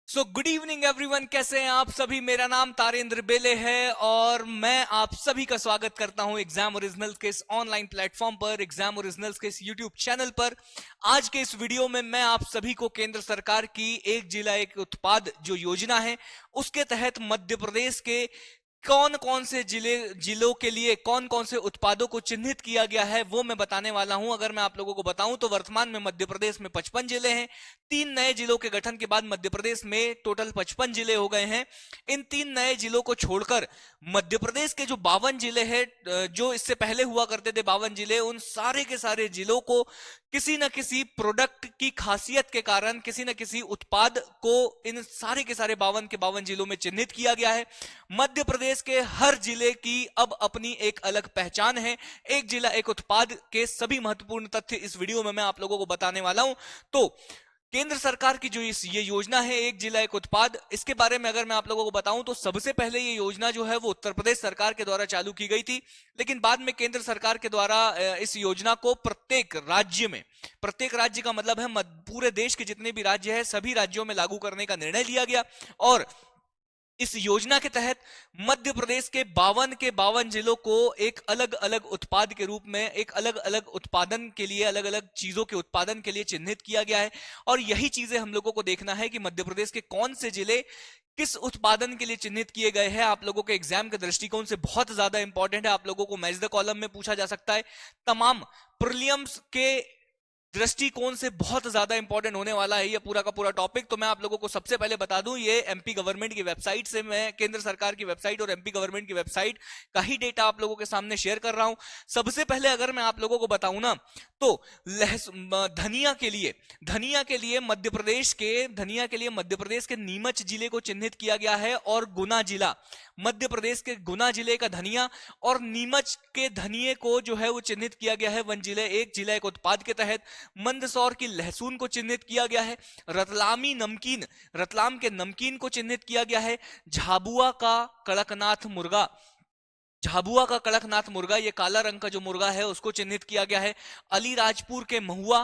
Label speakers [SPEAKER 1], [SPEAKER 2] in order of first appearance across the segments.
[SPEAKER 1] So good evening everyone, कैसे हैं आप सभी। मेरा नाम तारेंद्र बेले है और मैं आप सभी का स्वागत करता हूं एग्जाम ओरिजिनल्स के इस ऑनलाइन प्लेटफॉर्म पर, एग्जाम ओरिजिनल्स के इस यूट्यूब चैनल पर। आज के इस वीडियो में मैं आप सभी को केंद्र सरकार की एक जिला एक उत्पाद जो योजना है उसके तहत मध्य प्रदेश के कौन कौन से जिलों के लिए कौन कौन से उत्पादों को चिन्हित किया गया है वो मैं बताने वाला हूं। अगर मैं आप लोगों को बताऊं तो वर्तमान में मध्य प्रदेश में 55 जिले हैं। 3 नए जिलों के गठन के बाद मध्य प्रदेश में टोटल 55 जिले हो गए हैं। इन 3 नए जिलों को छोड़कर मध्य प्रदेश के जो 52 जिले हैं, जो इससे पहले हुआ करते थे 52 जिले, उन सारे के सारे जिलों को किसी न किसी प्रोडक्ट की खासियत के कारण, किसी न किसी उत्पाद को इन सारे के सारे 52 के 52 जिलों में चिन्हित किया गया है। मध्य प्रदेश के हर जिले की अब अपनी एक अलग पहचान है। एक जिला एक उत्पाद के सभी महत्वपूर्ण तथ्य इस वीडियो में मैं आप लोगों को बताने वाला हूं। तो केंद्र सरकार की जो ये योजना है एक जिला एक उत्पाद, इसके बारे में अगर मैं आप लोगों को बताऊं तो सबसे पहले ये योजना जो है वो उत्तर प्रदेश सरकार के द्वारा चालू की गई थी, लेकिन बाद में केंद्र सरकार के द्वारा इस योजना को प्रत्येक राज्य का मतलब है पूरे देश के जितने भी राज्य है सभी राज्यों में लागू करने का निर्णय लिया गया। और इस योजना के तहत मध्य प्रदेश के 52 के 52 जिलों को एक अलग अलग उत्पाद के रूप में, एक अलग अलग उत्पादन के लिए, अलग अलग चीजों के उत्पादन के लिए चिन्हित किया गया है। और यही चीजें हम लोगों को देखना है कि मध्य प्रदेश के कौन से जिले किस उत्पादन के लिए चिन्हित किए गए हैं। आप लोगों के एग्जाम के दृष्टिकोण से बहुत ज्यादा इंपॉर्टेंट है। आप लोगों को मैच द कॉलम में पूछा जा सकता है। तमाम प्रीलिम्स के दृष्टिकोण से बहुत ज्यादा इंपॉर्टेंट होने वाला है ये पूरा का पूरा टॉपिक। तो मैं आप लोगों को सबसे पहले बता दूं, ये एमपी गवर्नमेंट की वेबसाइट से, मैं केंद्र सरकार की वेबसाइट और एमपी गवर्नमेंट की वेबसाइट का ही डेटा आप लोगों के सामने शेयर कर रहा हूं। सबसे पहले अगर मैं आप लोगों को बताऊं ना तो धनिया के लिए मध्य प्रदेश के नीमच जिले को चिन्हित किया गया है। और गुना जिला, मध्य प्रदेश के गुना जिले का धनिया और नीमच के धनिये को जो है वो चिन्हित किया गया है एक जिला एक उत्पाद के तहत। मंदसौर की लहसुन को चिन्हित किया गया है। रतलाम के नमकीन को चिन्हित किया गया है। झाबुआ का कड़कनाथ मुर्गा, ये काला रंग का जो मुर्गा है उसको चिन्हित किया गया है। अलीराजपुर के महुआ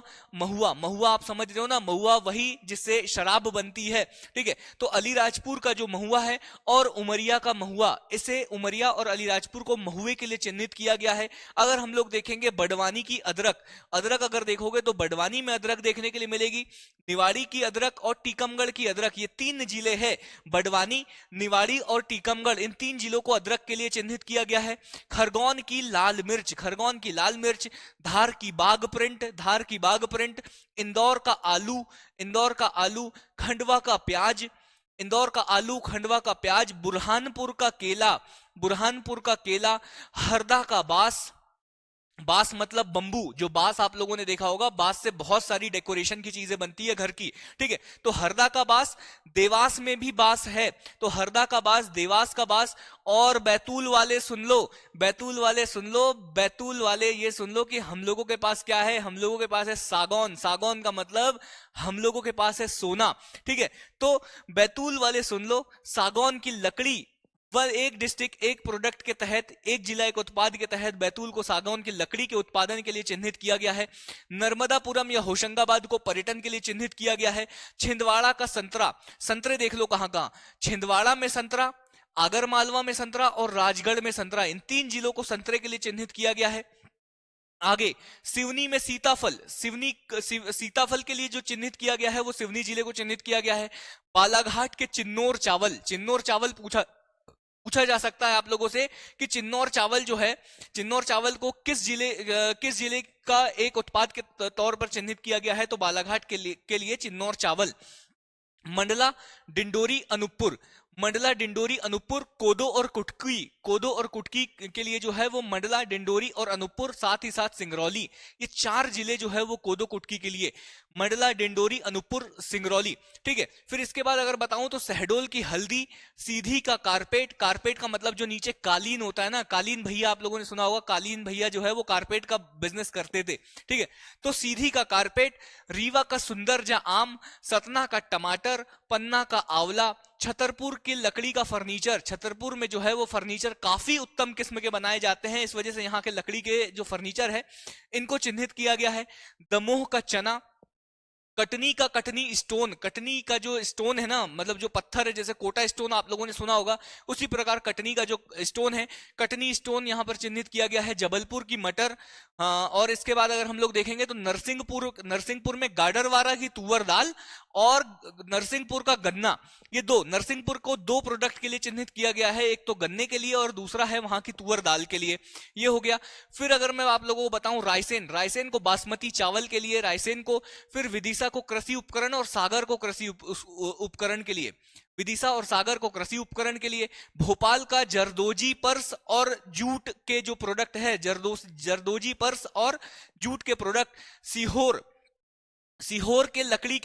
[SPEAKER 1] आप समझ रहे हो ना, महुआ वही जिससे शराब बनती है, ठीक है। तो अलीराजपुर का जो महुआ है और उमरिया का महुआ, इसे उमरिया और अलीराजपुर को महुए के लिए चिन्हित किया गया है। अगर हम लोग देखेंगे बड़वानी की अदरक अगर देखोगे तो बड़वानी में अदरक देखने के लिए मिलेगी। निवाड़ी की अदरक और टीकमगढ़ की अदरक, ये 3 जिले हैं, बड़वानी, निवाड़ी और टीकमगढ़, इन 3 जिलों को अदरक के लिए चिन्हित किया गया है। खरगोन की लाल मिर्च, धार की बाग प्रिंट, इंदौर का आलू, खंडवा का प्याज, बुरहानपुर का केला, हरदा का बांस मतलब बंबू, जो बांस आप लोगों ने देखा होगा, बांस से बहुत सारी डेकोरेशन की चीजें बनती है घर की, ठीक है। तो हरदा का बांस, देवास में भी बांस है, तो हरदा का बांस, देवास का बांस। और बैतूल वाले सुन लो, बैतूल वाले ये सुन लो कि हम लोगों के पास क्या है, हम लोगों के पास है सागौन का मतलब हम लोगों के पास है सोना, ठीक है। तो बैतूल वाले सुन लो, सागौन की लकड़ी, वह एक डिस्ट्रिक्ट एक प्रोडक्ट के तहत, एक जिला एक उत्पाद के तहत बैतूल को सागौन की लकड़ी के उत्पादन के लिए चिन्हित किया गया है। नर्मदापुरम या होशंगाबाद को पर्यटन के लिए चिन्हित किया गया है। छिंदवाड़ा का संतरे देख लो कहां कहां, छिंदवाड़ा में संतरा, आगरमालवा में संतरा और राजगढ़ में संतरा, इन 3 जिलों को संतरे के लिए चिन्हित किया गया है। आगे सिवनी में सीताफल के लिए जो चिन्हित किया गया है वो सिवनी जिले को चिन्हित किया गया है। बालाघाट के चिन्नौर चावल पूछा जा सकता है आप लोगों से कि चिन्नौर चावल को किस जिले का एक उत्पाद के तौर पर चिन्हित किया गया है, तो बालाघाट के लिए चिन्नौर चावल। मंडला डिंडोरी अनूपपुर, कोदो और कुटकी के लिए जो है वो मंडला, डिंडोरी और अनूपपुर, साथ ही साथ सिंगरौली, ये 4 जिले जो है वो कोदो कुटकी के लिए, मंडला, डिंडोरी, अनूपपुर, सिंगरौली, ठीक है। फिर इसके बाद अगर बताऊं तो शहडोल की हल्दी, सीधी का कारपेट का मतलब जो नीचे कालीन होता है ना, कालीन भैया, आप लोगों ने सुना होगा, कालीन भैया जो है वो कारपेट का बिजनेस करते थे, ठीक है। तो सीधी का कारपेट, रीवा का सुंदरजा आम, सतना का टमाटर, पन्ना का आंवला, छतरपुर की लकड़ी का फर्नीचर, छतरपुर में जो है वो फर्नीचर काफी उत्तम किस्म के बनाए जाते हैं, इस वजह से यहाँ के लकड़ी के जो फर्नीचर है इनको चिन्हित किया गया है। दमोह का चना, कटनी स्टोन, कटनी का जो स्टोन है ना, मतलब जो पत्थर है, जैसे कोटा स्टोन आप लोगों ने सुना होगा, उसी प्रकार कटनी का जो स्टोन है, कटनी स्टोन यहाँ पर चिन्हित किया गया है। जबलपुर की मटर। और इसके बाद अगर हम लोग देखेंगे तो नरसिंहपुर में गाडरवारा की तुअर दाल और नरसिंहपुर का गन्ना, ये दो, नरसिंहपुर को दो प्रोडक्ट के लिए चिन्हित किया गया है, एक तो गन्ने के लिए और दूसरा है वहां की तुअर दाल के लिए। ये हो गया। फिर अगर मैं आप लोगों को बताऊं रायसेन को बासमती चावल के लिए, रायसेन को, फिर विदिशा को कृषि उपकरण और सागर को कृषि उपकरण के लिए, विदिशा और सागर को कृषि उपकरण के लिए। भोपाल का जरदोजी पर्स और जूट के जो प्रोडक्ट है, जरदोजी पर्स और जूट के प्रोडक्ट। सीहोर के लकड़ी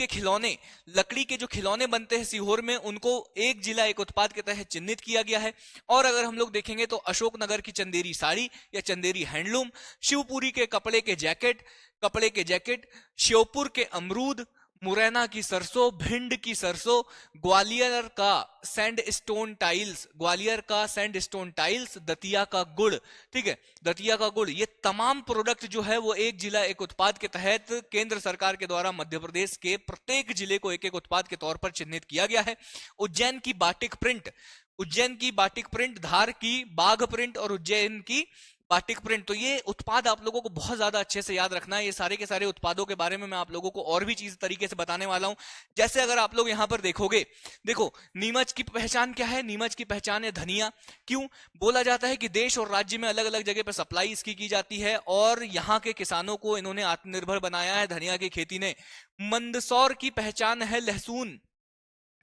[SPEAKER 1] के जो खिलौने बनते हैं सीहोर में, उनको एक जिला एक उत्पाद के तहत चिन्हित किया गया है। और अगर हम लोग देखेंगे तो अशोकनगर की चंदेरी साड़ी या चंदेरी हैंडलूम, शिवपुरी के कपड़े के जैकेट, श्योपुर के अमरूद, मुरैना की सरसों, भिंड की सरसों, ग्वालियर का सैंडस्टोन टाइल्स, दतिया का गुड़, ठीक है, दतिया का गुड़, ये तमाम प्रोडक्ट जो है वो एक जिला एक उत्पाद के तहत केंद्र सरकार के द्वारा मध्य प्रदेश के प्रत्येक जिले को एक एक उत्पाद के तौर पर चिन्हित किया गया है। उज्जैन की बाटिक प्रिंट, धार की बाघ प्रिंट और उज्जैन की बाटिक प्रिंट। तो ये उत्पाद आप लोगों को बहुत ज्यादा अच्छे से याद रखना है। ये सारे के सारे उत्पादों के बारे में मैं आप लोगों को और भी चीज तरीके से बताने वाला हूं। जैसे अगर आप लोग यहां पर देखोगे, देखो नीमच की पहचान क्या है? नीमच की पहचान है धनिया। क्यों बोला जाता है कि देश और राज्य में अलग अलग जगह पर सप्लाई इसकी की जाती है और यहाँ के किसानों को इन्होंने आत्मनिर्भर बनाया है धनिया की खेती ने। मंदसौर की पहचान है लहसुन।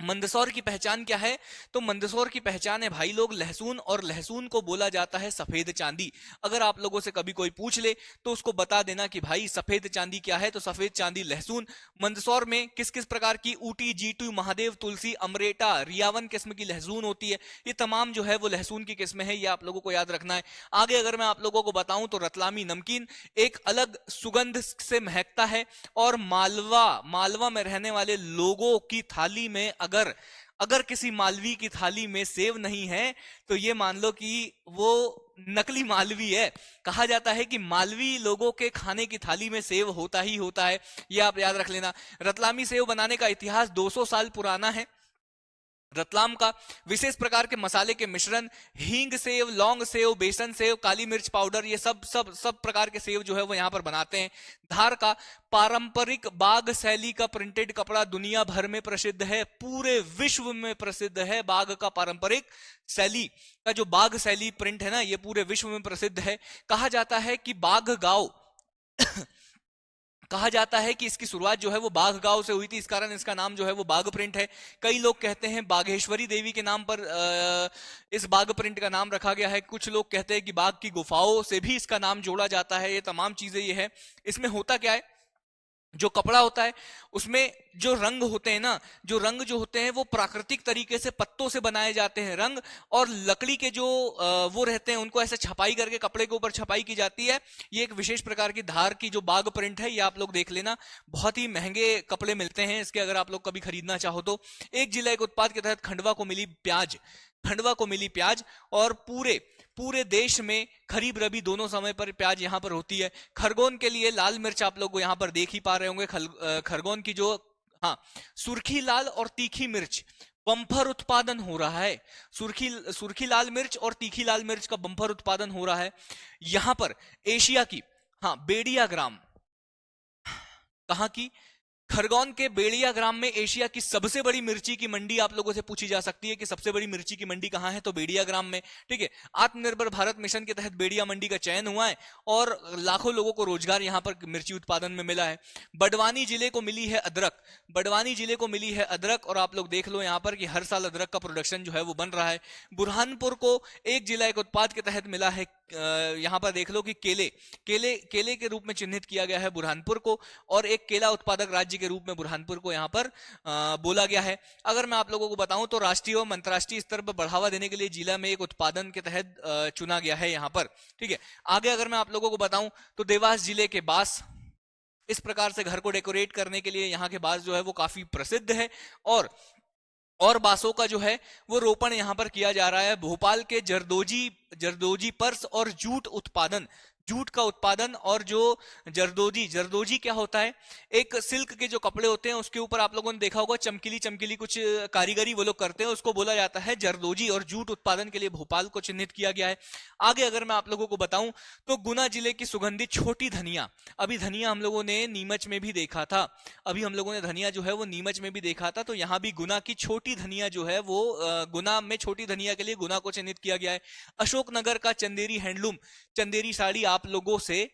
[SPEAKER 1] मंदसौर की पहचान क्या है? तो मंदसौर की पहचान है भाई लोग लहसुन, और लहसुन को बोला जाता है सफेद चांदी। अगर आप लोगों से कभी कोई पूछ ले तो उसको बता देना कि भाई सफेद चांदी क्या है, तो सफेद चांदी लहसुन। मंदसौर में किस किस प्रकार की ऊटी, जीटू, महादेव, तुलसी, अमरेटा, रियावन किस्म की लहसुन होती है। ये तमाम जो है वो लहसुन की किस्में है, ये आप लोगों को याद रखना है। आगे अगर मैं आप लोगों को बताऊं तो रतलामी नमकीन एक अलग सुगंध से महकता है, और मालवा में रहने वाले लोगों की थाली में अगर किसी मालवी की थाली में सेव नहीं है तो ये मान लो कि वो नकली मालवी है। कहा जाता है कि मालवी लोगों के खाने की थाली में सेव होता ही होता है, ये आप याद रख लेना। रतलामी सेव बनाने का इतिहास 200 साल पुराना है। रतलाम का विशेष प्रकार के मसाले के मिश्रण, हींग सेव, लौंग सेव, बेसन सेव, काली मिर्च पाउडर, ये सब प्रकार के सेव जो है वो यहाँ पर बनाते हैं। धार का पारंपरिक बाघ शैली का प्रिंटेड कपड़ा दुनिया भर में प्रसिद्ध है, पूरे विश्व में प्रसिद्ध है। बाघ का पारंपरिक शैली का जो बाघ शैली प्रिंट है ना, ये पूरे विश्व में प्रसिद्ध है। कहा जाता है कि बाघ गांव कहा जाता है कि इसकी शुरुआत जो है वो बाघ गांव से हुई थी, इस कारण इसका नाम जो है वो बाघ प्रिंट है। कई लोग कहते हैं बाघेश्वरी देवी के नाम पर इस बाघ प्रिंट का नाम रखा गया है। कुछ लोग कहते हैं कि बाघ की गुफाओं से भी इसका नाम जोड़ा जाता है। ये तमाम चीजें ये है। इसमें होता क्या है, जो कपड़ा होता है उसमें जो रंग होते हैं ना, जो रंग जो होते हैं वो प्राकृतिक तरीके से पत्तों से बनाए जाते हैं रंग, और लकड़ी के जो वो रहते हैं उनको ऐसे छपाई करके कपड़े के ऊपर छपाई की जाती है। ये एक विशेष प्रकार की धार की जो बाघ प्रिंट है, ये आप लोग देख लेना। बहुत ही महंगे कपड़े मिलते हैं इसके, अगर आप लोग कभी खरीदना चाहो तो। एक जिला एक उत्पाद के तहत खंडवा को मिली प्याज, और पूरे देश में खरीफ रबी दोनों समय पर प्याज यहां पर होती है। खरगोन के लिए लाल मिर्च आप लोग यहां पर देख ही पा रहे होंगे। खरगोन की जो सुर्खी लाल और तीखी मिर्च बम्पर उत्पादन हो रहा है। सुर्खी लाल मिर्च और तीखी लाल मिर्च का बम्पर उत्पादन हो रहा है यहां पर। एशिया की बेड़िया ग्राम, कहां की? खरगोन के बेड़िया ग्राम में एशिया की सबसे बड़ी मिर्ची की मंडी आप लोगों से पूछी जा सकती है कि सबसे बड़ी मिर्ची की मंडी कहां है, तो बेड़िया ग्राम में। ठीक है, आत्मनिर्भर भारत मिशन के तहत बेड़िया मंडी का चयन हुआ है और लाखों लोगों को रोजगार यहां पर मिर्ची उत्पादन में मिला है। बड़वानी जिले को मिली है अदरक, और आप लोग देख लो यहां पर कि हर साल अदरक का प्रोडक्शन जो है वो बन रहा है। बुरहानपुर को एक जिला एक उत्पाद के तहत मिला है। यहां पर देख लो कि केले के रूप में चिन्हित किया गया है बुरहानपुर को, और एक केला उत्पादक राज्य के रूप में बुरहानपुर को यहां पर बोला गया है। अगर मैं आप लोगों को बताऊं तो राष्ट्रीय और अंतरराष्ट्रीय स्तर पर बढ़ावा देने के लिए जिला में एक उत्पादन के तहत चुना गया है यहां पर। ठीक है, आगे अगर मैं आप लोगों को बताऊं तो देवास जिले के बांस, इस प्रकार से घर को डेकोरेट करने के लिए यहाँ के बांस जो है वो काफी प्रसिद्ध है, और बांसों का जो है वो रोपण यहां पर किया जा रहा है। भोपाल के जरदोजी पर्स और जूट उत्पादन, जूट का उत्पादन और जो जरदोजी, जरदोजी क्या होता है, एक सिल्क के जो कपड़े होते हैं उसके ऊपर आप लोगों ने देखा होगा चमकीली चमकीली कुछ कारीगरी वो लोग करते हैं, उसको बोला जाता है जरदोजी, और जूट उत्पादन के लिए भोपाल को चिन्हित किया गया है। आगे अगर मैं आप लोगों को बताऊं तो गुना जिले की सुगंधित छोटी धनिया, अभी धनिया हम लोगों ने नीमच में भी देखा था, अभी हम लोगों ने धनिया जो है वो नीमच में भी देखा था, तो यहाँ भी गुना की छोटी धनिया जो है वो गुना में छोटी धनिया के लिए गुना को चिन्हित किया गया है। अशोकनगर का चंदेरी हैंडलूम, चंदेरी साड़ी आप लोगों से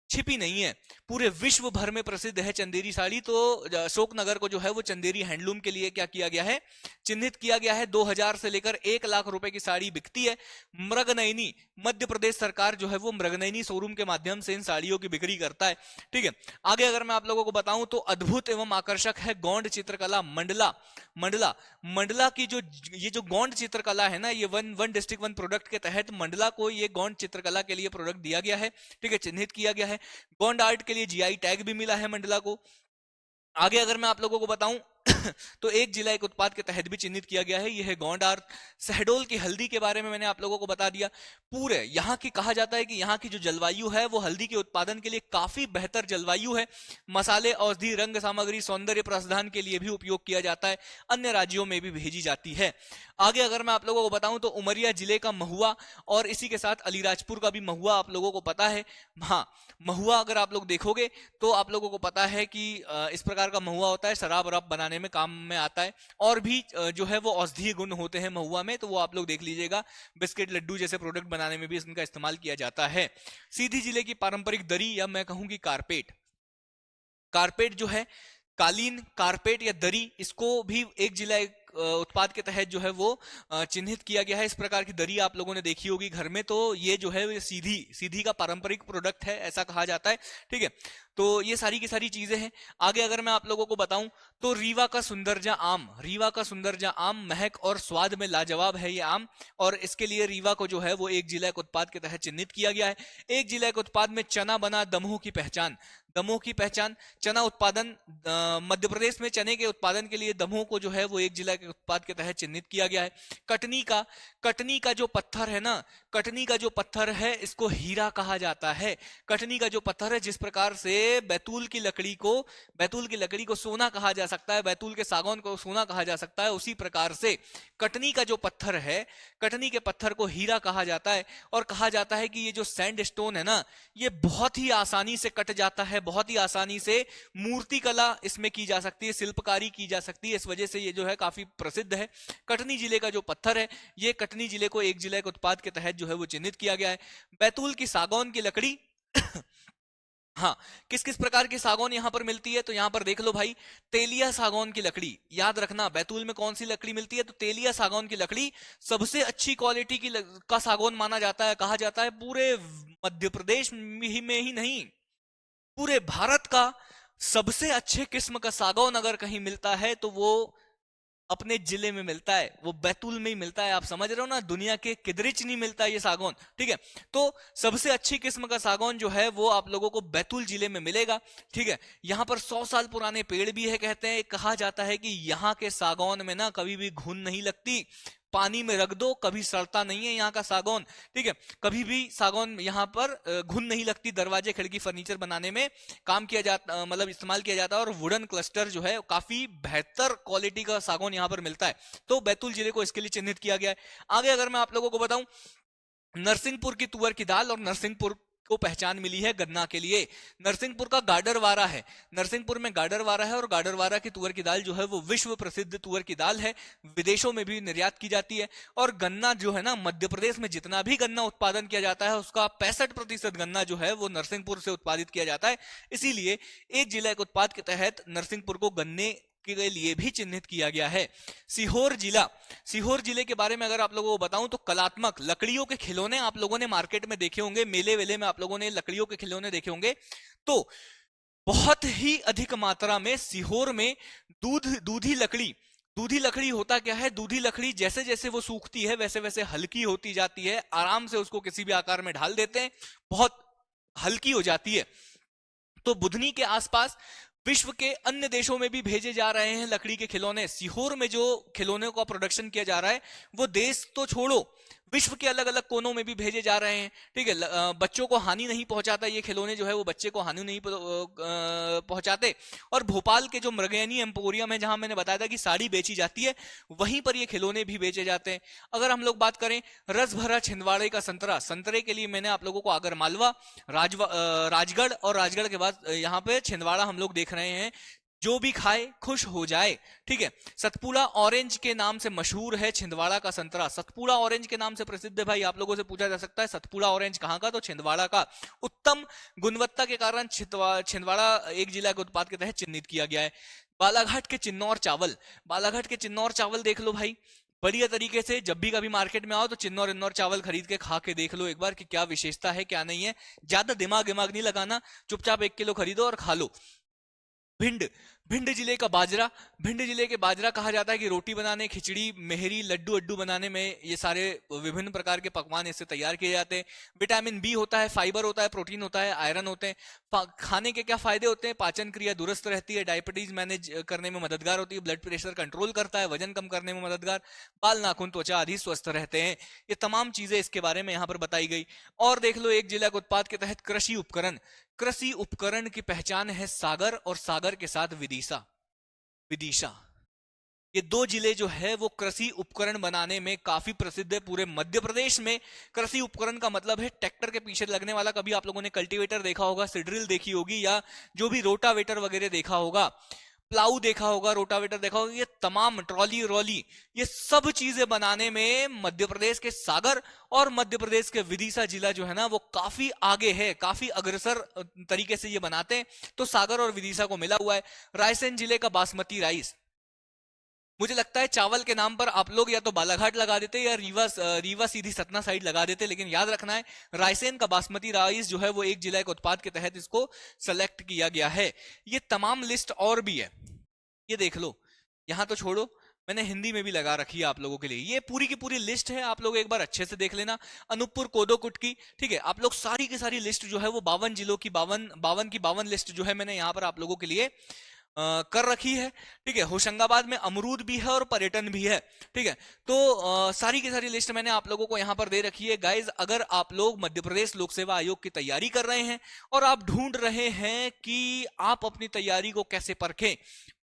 [SPEAKER 1] छिपी नहीं है, पूरे विश्व भर में प्रसिद्ध है चंदेरी साड़ी। तो अशोकनगर को जो है वो चंदेरी हैंडलूम के लिए क्या किया गया है, चिन्हित किया गया है। 2000 से लेकर 1 लाख रुपए की साड़ी बिकती है। मृगनयनी, मध्य प्रदेश सरकार जो है वो मृगनयनी शोरूम के माध्यम से इन साड़ियों की बिक्री करता है। ठीक है, आगे अगर मैं आप लोगों को बताऊं तो अद्भुत एवं आकर्षक है गोंड चित्रकला मंडला। मंडला, मंडला की जो ये जो गोंड चित्रकला है ना, ये वन डिस्ट्रिक्ट वन प्रोडक्ट के तहत मंडला को ये गोंड चित्रकला के लिए प्रोडक्ट दिया गया है। ठीक है, चिन्हित किया गया है। गोंड आर्ट के लिए जीआई टैग भी मिला है मंडला को। आगे अगर मैं आप लोगों को बताऊं तो एक जिला एक उत्पाद के तहत भी चिन्हित किया गया है, यह है गोंड आर्ट। शहडोल की हल्दी के बारे में मैंने आप लोगों को बता दिया। पूरे यहाँ की कहा जाता है कि यहाँ की जो जलवायु है वो हल्दी के उत्पादन के लिए काफी बेहतर जलवायु है। मसाले, औषधि, रंग सामग्री, सौंदर्य प्रसाधन के लिए भी उपयोग किया जाता है, अन्य राज्यों में भी भेजी जाती है। आगे अगर मैं आप लोगों को बताऊं तो उमरिया जिले का महुआ और इसी के साथ अलीराजपुर का भी महुआ आप लोगों को पता है। हाँ, महुआ अगर आप लोग देखोगे तो आप लोगों को पता है कि इस प्रकार का महुआ होता है, शराब वराब बनाने में काम में आता है, और भी जो है वो औषधीय गुण होते हैं महुआ में, तो वो आप लोग देख लीजिएगा। बिस्किट, लड्डू जैसे प्रोडक्ट बनाने में भी इनका इस्तेमाल किया जाता है। सीधी जिले की पारंपरिक दरी या मैं कहूं कि कारपेट, कारपेट जो है कालीन, कारपेट या दरी, इसको भी एक जिला एक उत्पाद के तहत जो है वो चिन्हित किया गया है। इस प्रकार की दरी आप लोगों ने देखी होगी घर में, तो ये जो है ये सीधी सीधी का पारंपरिक प्रोडक्ट है, ऐसा कहा जाता है। ठीक है, तो ये सारी की सारी चीजें हैं। आगे अगर मैं आप लोगों को बताऊं तो रीवा का सुंदरजा आम, रीवा का सुंदरजा आम महक और स्वाद में लाजवाब है ये आम, और इसके लिए रीवा को जो है वो एक जिला एक उत्पाद के तहत चिन्हित किया गया है। एक जिला एक उत्पाद में चना बना दमोह की पहचान, दमोह की पहचान। चना उत्पादन मध्य प्रदेश में चने के उत्पादन के लिए दमोह को जो है वो एक जिला के उत्पाद के तहत चिन्हित किया गया है। कटनी का जो पत्थर है ना, कटनी का जो पत्थर है इसको हीरा कहा जाता है। कटनी का जो पत्थर है, जिस प्रकार से बैतूल की लकड़ी को सोना कहा जा सकता है, बैतूल के सागौन को सोना कहा जा सकता है, उसी प्रकार से कटनी का जो पत्थर है, कटनी के पत्थर को हीरा कहा जाता है। और कहा जाता है कि ये जो सैंड स्टोन है ना, ये बहुत ही आसानी से कट जाता है, बहुत ही आसानी से मूर्ति कला इसमें की जा सकती है, शिल्पकारी की जा सकती है, इस वजह से ये जो है काफी प्रसिद्ध है। कटनी जिले का जो पत्थर है, ये कटनी जिले को एक जिला के उत्पाद के तहत जो है वो चिन्हित किया गया है। बैतूल की सागौन की लकड़ी हाँ, किस किस प्रकार की सागौन यहां पर मिलती है, तो यहां पर देख लो भाई, तेलिया सागौन की लकड़ी, याद रखना बैतूल में कौन सी लकड़ी मिलती है, तो तेलिया सागौन की लकड़ी सबसे अच्छी क्वालिटी का सागौन माना जाता है। कहा जाता है पूरे मध्य प्रदेश में ही नहीं, पूरे भारत का सबसे अच्छे किस्म का सागौन अगर कहीं मिलता है तो वो अपने जिले में मिलता है, वो बैतूल में ही मिलता है। आप समझ रहे हो ना, दुनिया के किधरिच नहीं मिलता ये सागौन। ठीक है, तो सबसे अच्छी किस्म का सागौन जो है वो आप लोगों को बैतूल जिले में मिलेगा। ठीक है, यहाँ पर 100 साल पुराने पेड़ भी है, कहते हैं, कहा जाता है कि यहाँ के सागौन में ना कभी भी घुन नहीं लगती, पानी में रख दो कभी सड़ता नहीं है यहाँ का सागौन। ठीक है, कभी भी सागौन यहाँ पर घुन नहीं लगती, दरवाजे खिड़की फर्नीचर बनाने में काम किया जाता, मतलब इस्तेमाल किया जाता है, और वुडन क्लस्टर जो है काफी बेहतर क्वालिटी का सागौन यहाँ पर मिलता है। तो बैतूल जिले को इसके लिए चिन्हित किया गया है। आगे अगर मैं आप लोगों को बताऊं, नरसिंहपुर की तुअर की दाल, और नरसिंहपुर को पहचान मिली है गन्ना के लिए। नरसिंहपुर का गाडरवारा है, नरसिंहपुर में गाडरवारा है, और गाडरवारा की तुअर की दाल जो है वो विश्व प्रसिद्ध तुअर की दाल है, विदेशों में भी निर्यात की जाती है। और गन्ना जो है ना, मध्य प्रदेश में जितना भी गन्ना उत्पादन किया जाता है उसका 65% गन्ना जो है वो नरसिंहपुर से उत्पादित किया जाता है। इसीलिए एक जिला एक उत्पाद के तहत नरसिंहपुर को गन्ने के लिए भी चिन्हित किया गया है। सीहोर जिले के बारे में अगर आप लोगों को बताऊं तो कलात्मक लकड़ियों के खिलौने आप लोगों ने मार्केट में देखे होंगे, मेले वेले में आप लोगों ने लकड़ियों के खिलौने देखे होंगे। तो बहुत ही अधिक मात्रा में सीहोर में दूधी लकड़ी होता क्या है, दूधी लकड़ी जैसे जैसे वो सूखती है वैसे वैसे हल्की होती जाती है, आराम से उसको किसी भी आकार में ढाल देते हैं, बहुत हल्की हो जाती है। तो बुधनी के आसपास विश्व के अन्य देशों में भी भेजे जा रहे हैं लकड़ी के खिलौने। सीहोर में जो खिलौनों का प्रोडक्शन किया जा रहा है वो देश तो छोड़ो, विश्व के अलग अलग कोनों में भी भेजे जा रहे हैं। ठीक है, बच्चों को हानि नहीं पहुंचाता ये खिलौने, जो है वो बच्चे को हानि नहीं पहुंचाते। और भोपाल के जो मृगयानी एम्पोरियम है, जहां मैंने बताया था कि साड़ी बेची जाती है, वहीं पर ये खिलौने भी बेचे जाते हैं। अगर हम लोग बात करें रस भरा छिंदवाड़े का संतरा, संतरे के लिए मैंने आप लोगों को आगर मालवा, राजगढ़ और राजगढ़ के बाद यहाँ पे छिंदवाड़ा हम लोग देख रहे हैं। जो भी खाए खुश हो जाए। ठीक है, सतपुड़ा ऑरेंज के नाम से मशहूर है छिंदवाड़ा का संतरा। सतपुड़ा ऑरेंज के नाम से प्रसिद्ध है भाई। आप लोगों से पूछा जा सकता है सतपुड़ा ऑरेंज कहां का, तो छिंदवाड़ा का। उत्तम गुणवत्ता के कारण छिंदवाड़ा एक जिला के उत्पाद के तहत चिन्हित किया गया है। बालाघाट के चिन्नौर चावल, बालाघाट के चिन्नौर चावल देख लो भाई, बढ़िया तरीके से। जब भी कभी मार्केट में आओ तो चिन्नौर इन्नौर चावल खरीद के खा के देख लो एक बार कि क्या विशेषता है क्या नहीं है। ज्यादा दिमाग नहीं लगाना, चुपचाप 1 किलो खरीदो और खा लो। भिंड, भिंड जिले का बाजरा, भिंड जिले के बाजरा कहा जाता है कि रोटी बनाने, खिचड़ी, मेहरी, लड्डू अड्डू बनाने में ये सारे विभिन्न प्रकार के पकवान इससे तैयार किए जाते हैं। विटामिन बी होता है, फाइबर होता है, प्रोटीन होता है, आयरन होते हैं। खाने के क्या फायदे होते हैं, पाचन क्रिया दुरुस्त रहती है, डायबिटीज मैनेज करने में मददगार होती है, ब्लड प्रेशर कंट्रोल करता है, वजन कम करने में मददगार, बाल नाखून त्वचा आदि स्वस्थ रहते हैं। ये तमाम चीजें इसके बारे में यहाँ पर बताई गई। और देख लो एक जिला के उत्पाद के तहत कृषि उपकरण, कृषि उपकरण की पहचान है सागर, और सागर के साथ विदिशा, विदिशा। ये 2 जिले जो है वो कृषि उपकरण बनाने में काफी प्रसिद्ध है पूरे मध्य प्रदेश में। कृषि उपकरण का मतलब है ट्रैक्टर के पीछे लगने वाला, कभी आप लोगों ने कल्टीवेटर देखा होगा, सीड्रिल देखी होगी, या जो भी रोटावेटर वगैरह देखा होगा, प्लाऊ देखा होगा, रोटावेटर देखा होगा, ये तमाम ट्रॉली रॉली, ये सब चीजें बनाने में मध्य प्रदेश के सागर और मध्य प्रदेश के विदिशा जिला जो है ना वो काफी आगे है, काफी अग्रसर तरीके से ये बनाते हैं। तो सागर और विदिशा को मिला हुआ है। रायसेन जिले का बासमती राइस, मुझे लगता है चावल के नाम पर आप लोग या तो बालाघाट लगा देते या रीवा सीधी सतना साइड लगा देते, लेकिन याद रखना है रायसेन का बासमती राइस जो है वो एक जिला के उत्पाद के तहत इसको सेलेक्ट किया गया है। ये तमाम लिस्ट और भी है, ये देख लो, यहां तो छोड़ो, मैंने हिंदी में भी लगा रखी है आप लोगों के लिए। ये पूरी की पूरी लिस्ट है, आप लोग एक बार अच्छे से देख लेना। अनूपपुर कोदो कुटकी, ठीक है, आप लोग सारी की सारी लिस्ट जो है वो 52 जिलों की 52 लिस्ट जो है मैंने यहाँ पर आप लोगों के लिए कर रखी है। ठीक है, होशंगाबाद में अमरूद भी है और पर्यटन भी है। ठीक है, तो सारी की सारी लिस्ट मैंने आप लोगों को यहां पर दे रखी है। गाइज, अगर आप लोग मध्य प्रदेश लोक सेवा आयोग की तैयारी कर रहे हैं और आप ढूंढ रहे हैं कि आप अपनी तैयारी को कैसे परखें,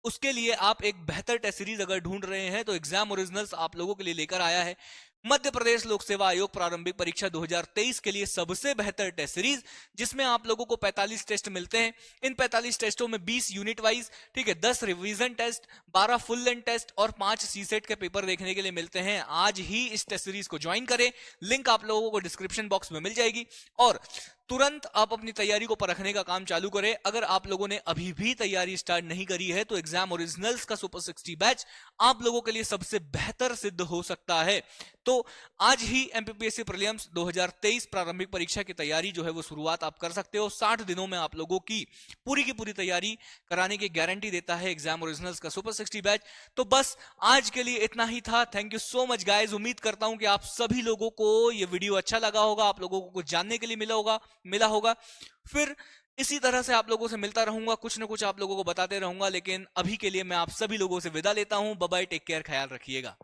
[SPEAKER 1] उसके लिए आप एक बेहतर टेस्ट सीरीज अगर ढूंढ रहे हैं तो एग्जाम ओरिजिनल्स आप लोगों के लिए लेकर आया है मध्य प्रदेश लोक सेवा आयोग प्रारंभिक परीक्षा 2023 के लिए सबसे बेहतर टेस्ट सीरीज, जिसमें आप लोगों को 45 टेस्ट मिलते हैं। इन 45 टेस्टों में 20 यूनिट वाइज, ठीक है, 10 revision test, 12 full length test और 5 सीसेट के पेपर देखने के लिए मिलते हैं। आज ही इस टेस्ट सीरीज को ज्वाइन करें, लिंक आप लोगों को डिस्क्रिप्शन बॉक्स में मिल जाएगी, और तुरंत आप अपनी तैयारी को परखने का काम चालू करें। अगर आप लोगों ने अभी भी तैयारी स्टार्ट नहीं करी है तो एग्जाम ओरिजिनल्स का सुपर 60 बैच आप लोगों के लिए सबसे बेहतर सिद्ध हो सकता है। तो आज ही एमपीपीएससी प्रीलिम्स 2023 प्रारंभिक परीक्षा की तैयारी जो है वो शुरुआत आप कर सकते हो। 60 दिनों में आप लोगों की पूरी तैयारी कराने की गारंटी देता है एग्जाम ओरिजिनल्स का सुपर 60 बैच। तो बस आज के लिए इतना ही था। Thank you so much guys. उम्मीद करता हूं कि आप सभी लोगों को ये वीडियो अच्छा लगा होगा, आप लोगों को कुछ जानने के लिए मिला होगा। फिर इसी तरह से आप लोगों से मिलता रहूंगा, कुछ ना कुछ आप लोगों को बताते रहूंगा, लेकिन अभी के लिए मैं आप सभी लोगों से विदा लेता हूं। बाय बाय, टेक केयर, ख्याल रखिएगा।